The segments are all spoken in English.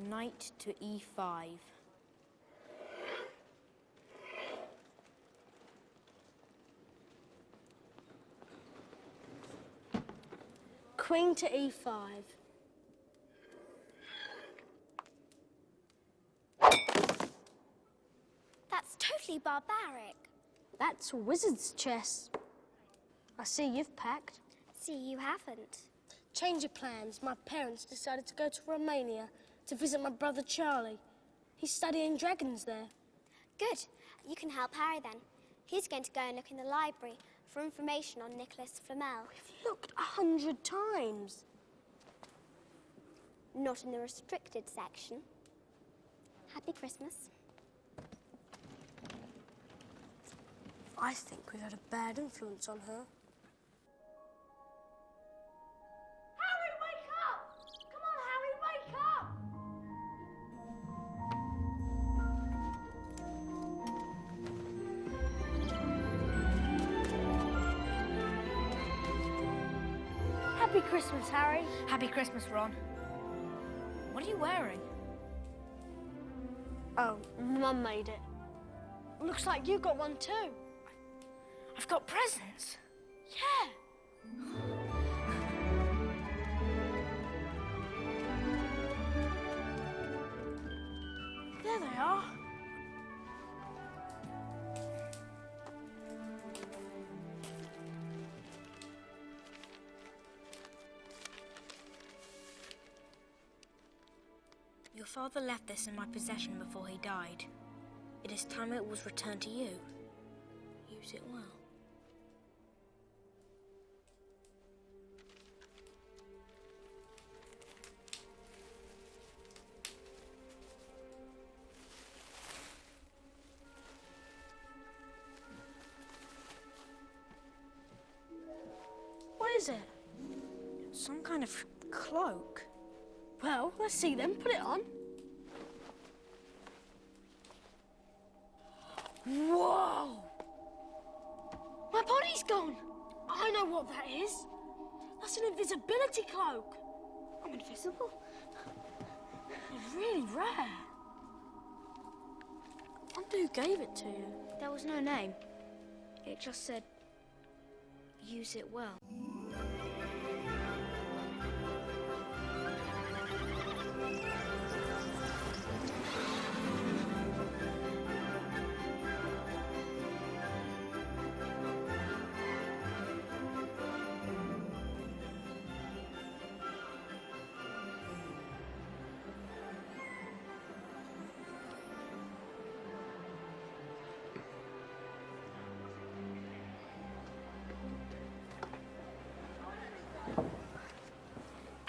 Knight to e5. Queen to e5. That's totally barbaric. That's wizard's chess. I see you've packed. See, you haven't. Change of plans. My parents decided to go to Romania to visit my brother Charlie. He's studying dragons there. Good. You can help Harry then. He's going to go and look in the library for information on Nicholas Flamel. We've looked 100 times. Not in the restricted section. Happy Christmas. I think we've had a bad influence on her. Harry, wake up! Come on, Harry, wake up! Happy Christmas, Harry. Happy Christmas, Ron. What are you wearing? Oh, Mum made it. Looks like you got one too. I've got presents. Yeah. There they are. Your father left this in my possession before he died. It is time it was returned to you. Use it well. What is it? Some kind of cloak. Well, let's see then. Put it on. Whoa! My body's gone. I know what that is. That's an invisibility cloak. I'm invisible. It's really rare. I wonder who gave it to you. There was no name. It just said, use it well.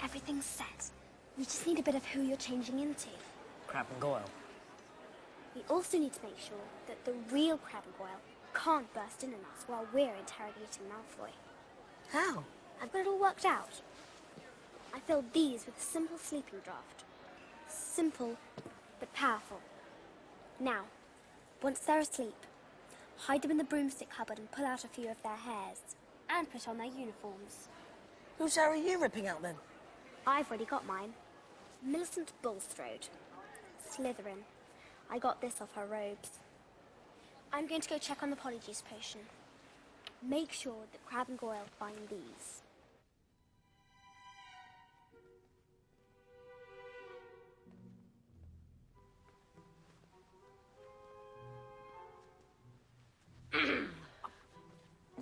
Everything's set. We just need a bit of who you're changing into. Crab and Goyle. We also need to make sure that the real Crabbe and Goyle can't burst in on us while we're interrogating Malfoy. How? I've got it all worked out. I filled these with a simple sleeping draught. Simple, but powerful. Now, once they're asleep, hide them in the broomstick cupboard and pull out a few of their hairs. And put on their uniforms. Whose hair are you ripping out then? I've already got mine. Millicent Bulstrode. Slytherin. I got this off her robes. I'm going to go check on the Polyjuice potion. Make sure that Crabbe and Goyle find these.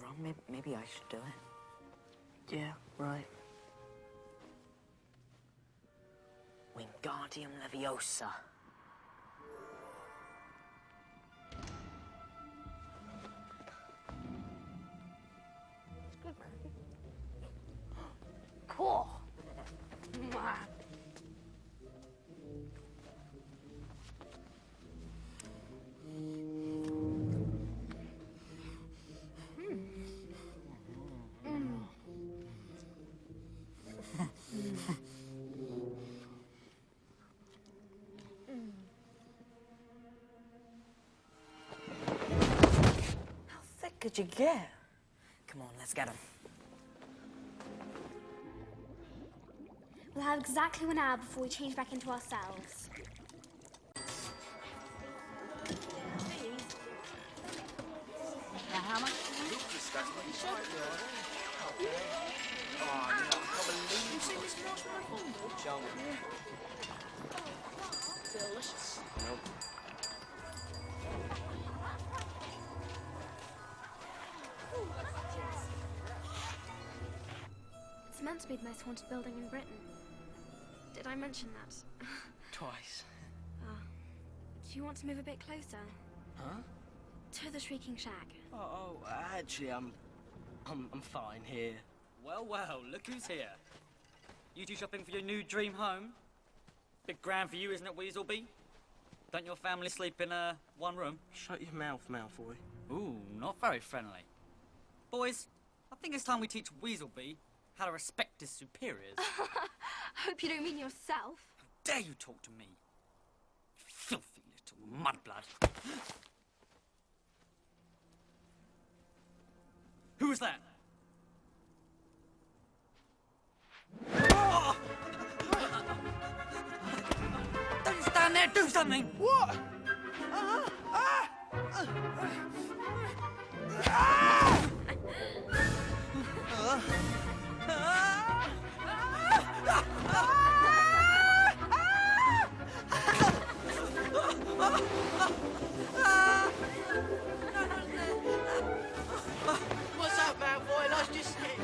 Ron, maybe I should do it. Yeah, right. Wingardium Leviosa. Good, man. Cool. How thick could you get? Come on, let's get him. We'll have exactly 1 hour before we change back into ourselves. Now, how much? Delicious. Nope. It's meant to be the most haunted building in Britain. Did I mention that? Twice. Do you want to move a bit closer? Huh? To the Shrieking Shack. Actually, I'm fine here. Well, well, look who's here. You two shopping for your new dream home? Big grand for you, isn't it, Weaselby? Don't your family sleep in one room? Shut your mouth, Malfoy. Ooh, not very friendly. Boys, I think it's time we teach Weaselby how to respect his superiors. Hope you don't mean yourself. How dare you talk to me? Filthy little mudblood. Who was that? Don't stand there, do something! What? What's up, Malfoy? Lost your stick.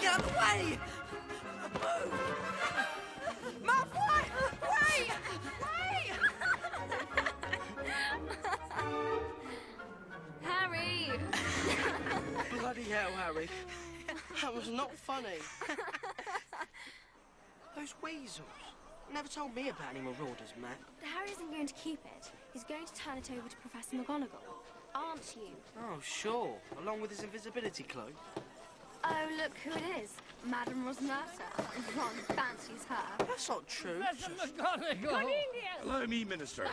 Get out of the way! Malfoy! Wait! Wait! Harry! Bloody hell, Harry. That was not funny. Those weasels. Never told me about any marauders, Matt. Harry isn't going to keep it. He's going to turn it over to Professor McGonagall. Aren't you? Oh, sure. Along with his invisibility cloak. Oh, look who it is. Madame Rosmerta. Ron fancies her. That's not true. Allow me, Minister.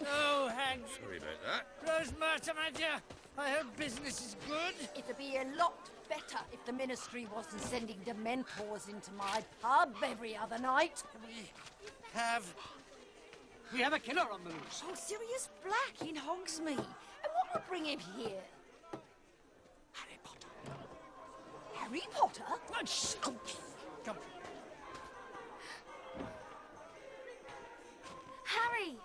Oh, hang Sorry about that. Rosmerta, my dear. I hope business is good. It'd be a lot better if the Ministry wasn't sending Dementors into my pub every other night. We have a killer on the loose. Oh, Sirius Black in Hogsmeade. And what would bring him here? Harry Potter. Harry Potter? Oh, shh. Come. Harry!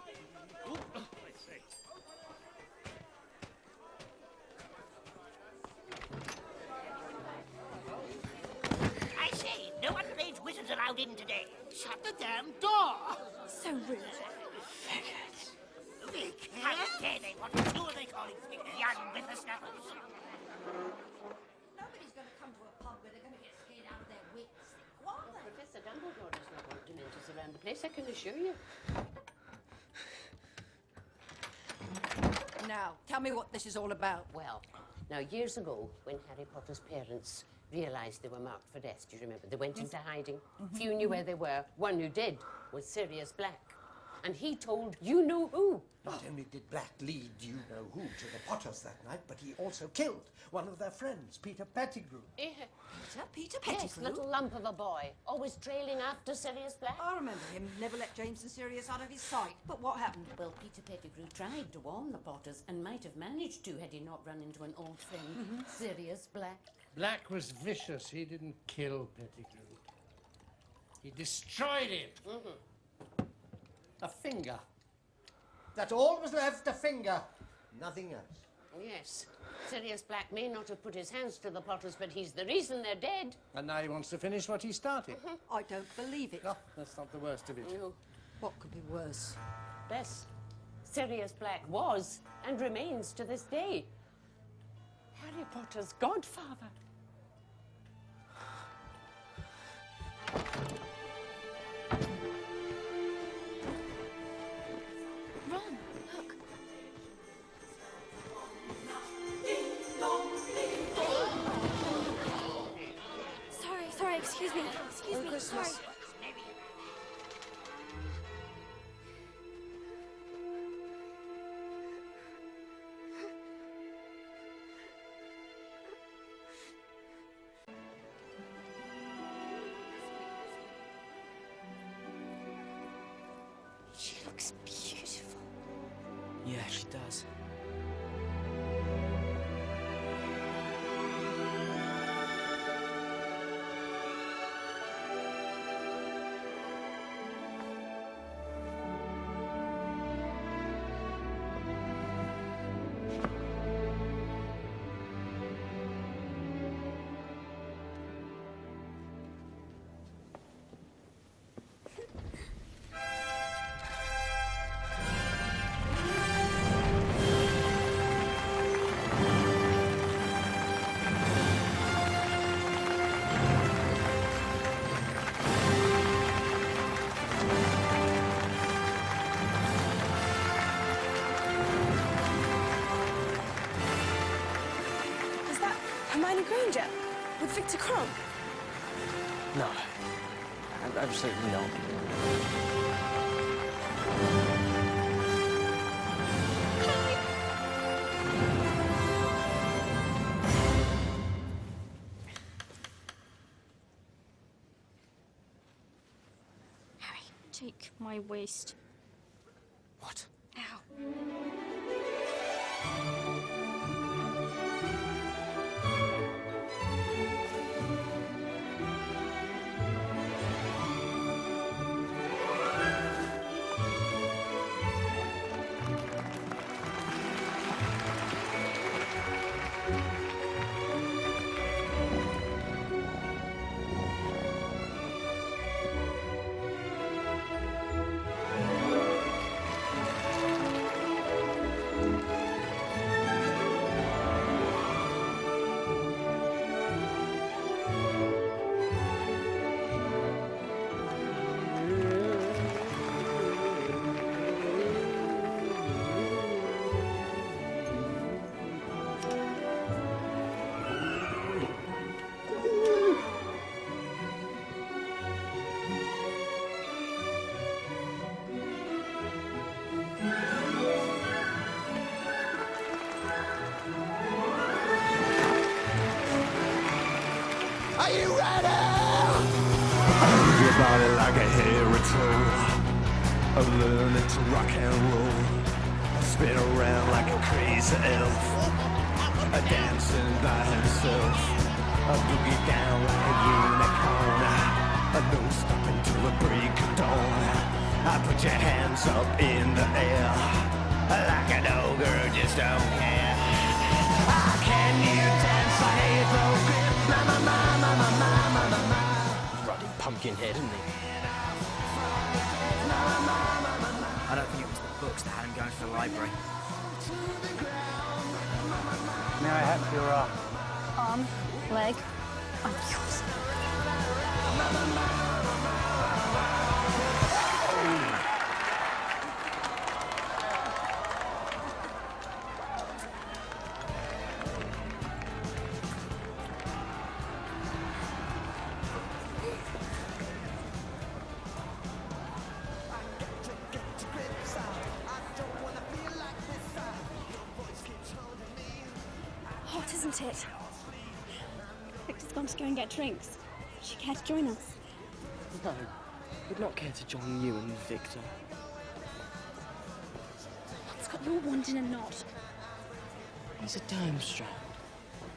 I say, no one plays wizards allowed in today. Shut the damn door! So rude. Figures? How dare they? What who are they calling figures? Young whippersnappers. Nobody's going to come to a pub where they're going to get scared out of their wits. What? Professor Dumbledore does not want Dementors around the place, I can assure you. Now, tell me what this is all about. Well, now, years ago, when Harry Potter's parents realised they were marked for death, do you remember? They went into hiding. Few knew where they were. One who did was Sirius Black. And he told you-know-who. Not only did Black lead you-know-who to the Potters that night, but he also killed one of their friends, Peter Pettigrew. Peter Yes, Pettigrew? little lump of a boy, always trailing after Sirius Black. I remember him. Never let James and Sirius out of his sight. But what happened? Well, Peter Pettigrew tried to warn the Potters and might have managed to had he not run into an old friend, Sirius Black. Black was vicious. He didn't kill Pettigrew. He destroyed him. A finger. That's all was left, a finger. Nothing else. Yes, Sirius Black may not have put his hands to the Potters, but he's the reason they're dead. And now he wants to finish what he started. I don't believe it. Oh, that's not the worst of it. No. What could be worse? Bess, Sirius Black was and remains to this day Harry Potter's godfather. Ron, look. Sorry, excuse me. Excuse me, sorry. looks beautiful. Yeah, she does. Is that Hermione Granger with Victor Crumb? No. Absolutely not. Harry, take my waist. What? Ow. Are you ready? Move your body like a hairy troll. I'm learning to rock and roll. Spin around like a crazy elf. A dancing by himself. A boogie down like a unicorn. A no stopping till the break of dawn. I put your hands up in the air. Like an old girl, just don't care. Can you dance like a broken? Ruddy pumpkinhead, isn't he? I don't think it was the books that had him going to the library. May I have your Arm, leg, I'm yours. Hot, isn't it? Victor's gone to go and get drinks. Would you care to join us? No, would not care to join you and Victor. What's got your wand in a knot? He's a Durmstrang.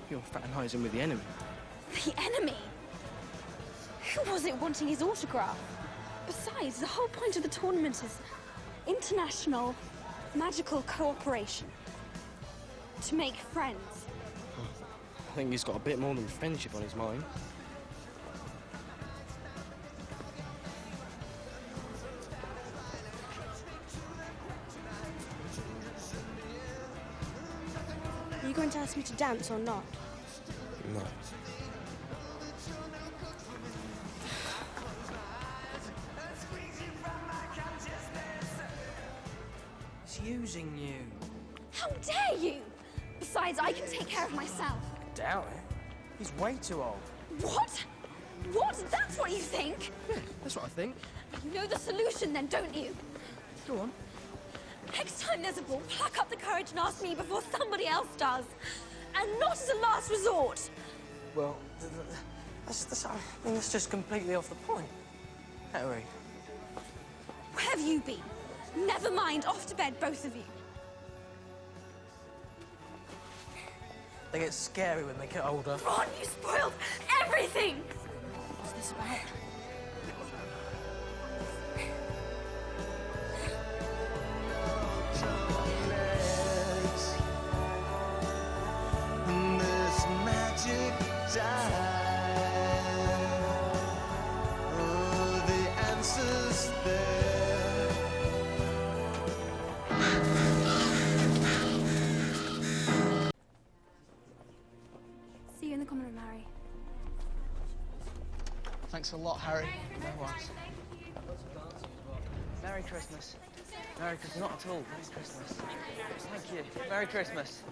You're fraternising with the enemy. The enemy? Who was it wanting his autograph? Besides, the whole point of the tournament is international magical cooperation. To make friends. I think he's got a bit more than friendship on his mind. Are you going to ask me to dance or not? No. He's using you. How dare you! Besides, I can take care of myself. Doubt it. He's way too old. What? What? That's what you think? Yeah, that's what I think. You know the solution then, don't you? Go on. Next time there's a ball, pluck up the courage and ask me before somebody else does. And not as a last resort. Well, I mean, that's just completely off the point. Harry. Where have you been? Never mind. Off to bed, both of you. They get scary when they get older. Ron, you spoiled everything! What's this about? This magic time. Oh, the answer's there. See you in the common room, Harry. Thanks a lot, Harry. No worries. Merry Christmas. Merry Christmas. Not at all. Merry Christmas. Thank you. Merry Christmas.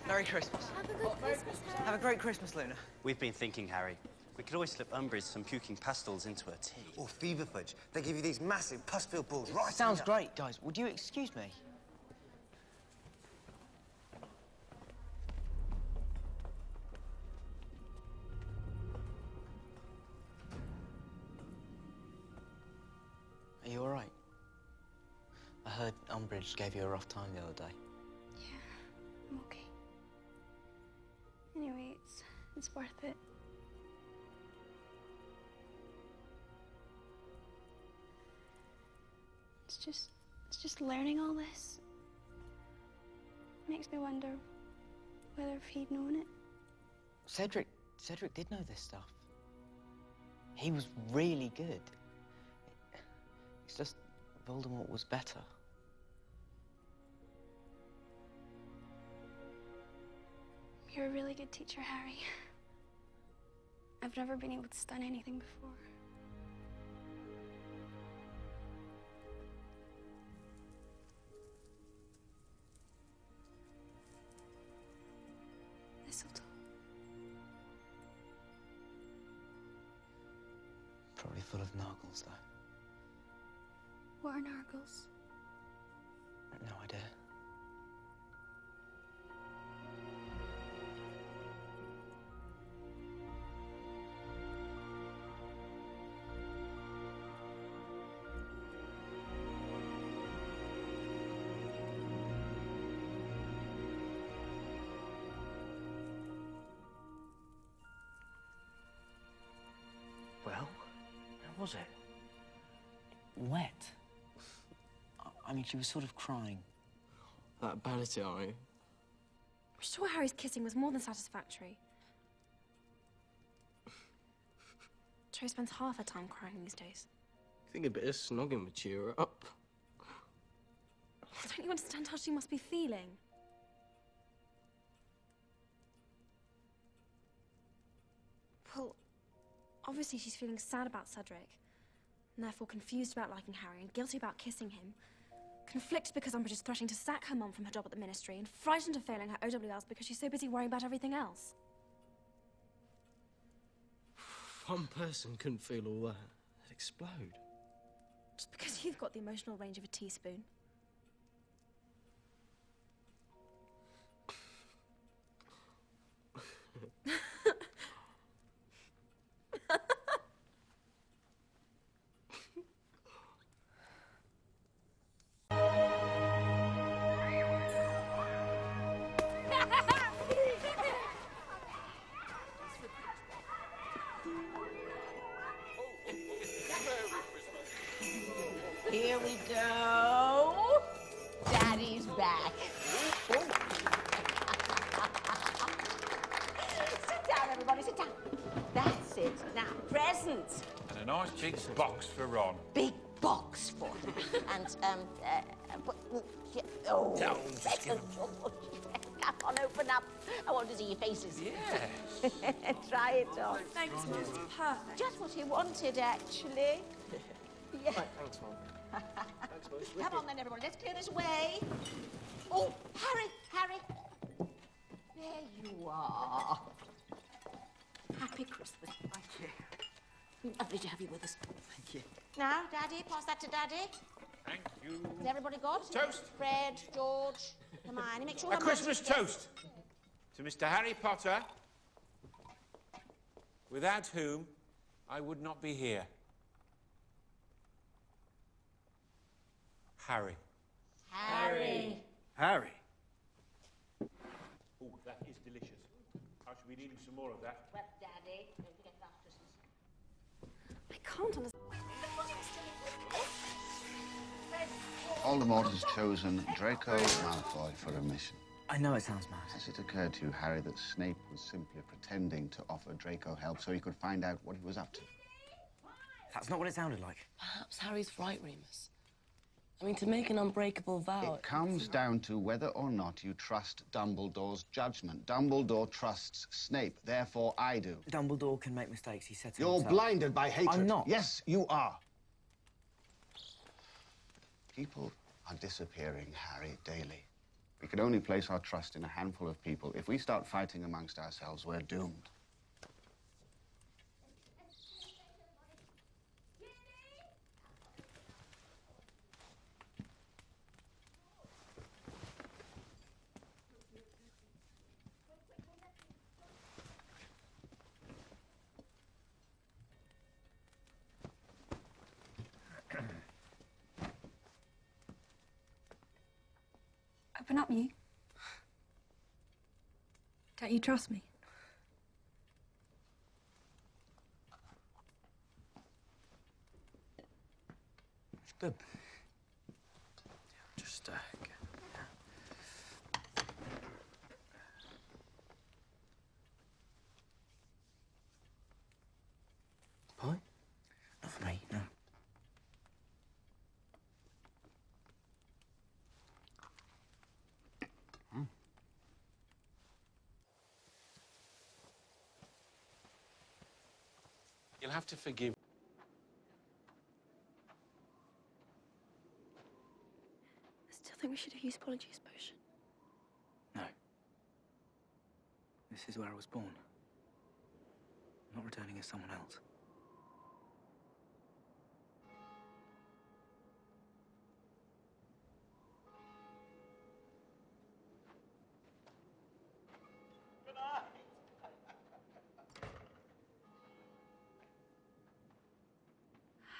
Merry Christmas. Have a good Christmas, Harry. Have a great Christmas, Luna. We've been thinking, Harry. We could always slip Umbridge some puking pastels into her tea. Or fever fudge. They give you these massive pus-filled balls right Sounds up. great, guys. Would you excuse me? Are you all right? I heard Umbridge gave you a rough time the other day. Yeah, I'm okay. Anyway, it's worth it. It's just learning all this. Makes me wonder whether if he'd known it. Cedric did know this stuff. He was really good. It's just Voldemort was better. You're a really good teacher, Harry. I've never been able to stun anything before. Mistletoe. Probably full of Nargles, though. What are Nargles? No idea. Well, how was it? Wet. I mean, she was sort of crying. That bad at it, are you? I'm sure Harry's kissing was more than satisfactory. Cho spends half her time crying these days. I think a bit of snogging would cheer her up. Don't you understand how she must be feeling? Well, obviously she's feeling sad about Cedric, and therefore confused about liking Harry and guilty about kissing him. Conflicted because Umbridge is threatening to sack her mum from her job at the Ministry, and frightened of failing her OWLs because she's so busy worrying about everything else. If one person couldn't feel all that, they'd explode. Just because you've got the emotional range of a teaspoon. Here we go. Daddy's back. Sit down, everybody, sit down. That's it. Now, presents. And a nice big box for Ron. Big box for him. And, oh, No, presents. Come on, open up. I want to see your faces. Yeah. Try it on. Thanks, Mum. It's perfect. Just what he wanted, actually. Yeah. Right, thanks, Mum. Come on then, everybody. Let's clear this way. Oh, Harry. There you are. Happy Christmas. Thank you. Lovely to have you with us. Thank you. Now, Daddy, pass that to Daddy. Thank you. Has everybody got? Toast. Fred, George, Hermione. Make sure A Hermione's- Christmas toast to Mr. Harry Potter, without whom I would not be here. Harry? Harry. Harry? Oh, that is delicious. I should be needing some more of that. Well, Daddy, don't forget about Christmas. I can't understand. Voldemort has chosen Draco Malfoy for a mission. I know it sounds mad. Has it occurred to you, Harry, that Snape was simply pretending to offer Draco help so he could find out what he was up to? That's not what it sounded like. Perhaps Harry's right, Remus. I mean, to make an unbreakable vow... It comes down to whether or not you trust Dumbledore's judgment. Dumbledore trusts Snape, therefore I do. Dumbledore can make mistakes, he said so You're himself. blinded by hatred. I'm not. Yes, you are. People are disappearing, Harry, daily. We can only place our trust in a handful of people. If we start fighting amongst ourselves, we're doomed. Open up, you. Don't you trust me? It's good. Just, Pie? Not for me, no. You'll have to forgive. I still think we should have used Polyjuice Potion. No. This is where I was born. I'm not returning as someone else.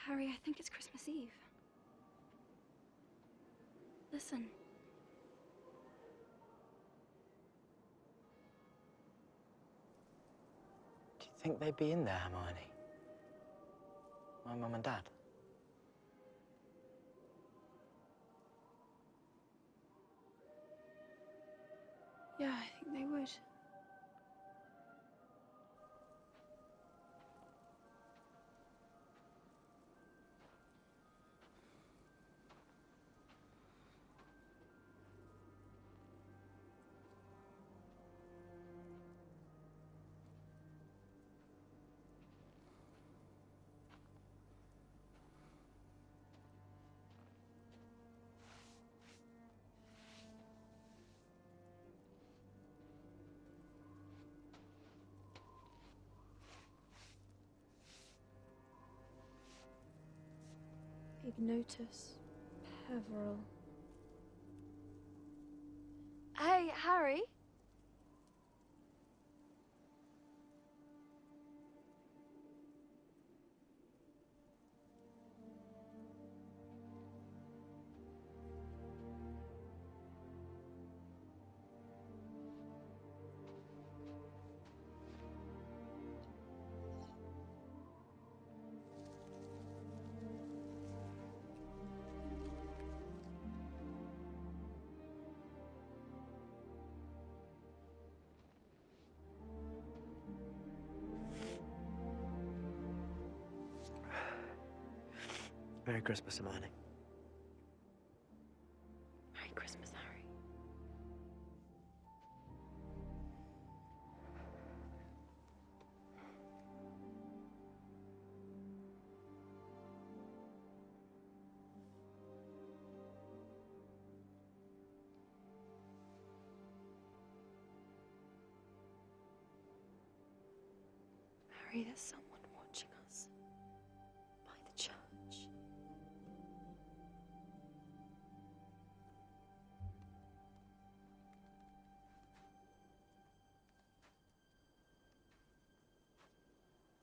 Harry, I think it's Christmas Eve. Listen. Do you think they'd be in there, Hermione? My mum and dad? Yeah, I think they would. Ignotus Peveril. Hey, Harry. Merry Christmas, Hermione. Merry Christmas, Harry. Harry, there's someone watching us by the church.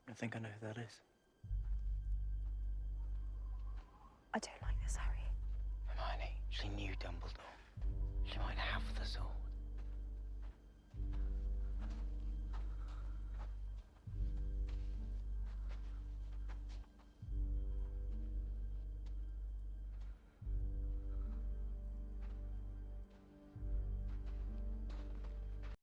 I think I know who that is. I don't like this, Harry. Hermione, she knew Dumbledore. She might have the sword.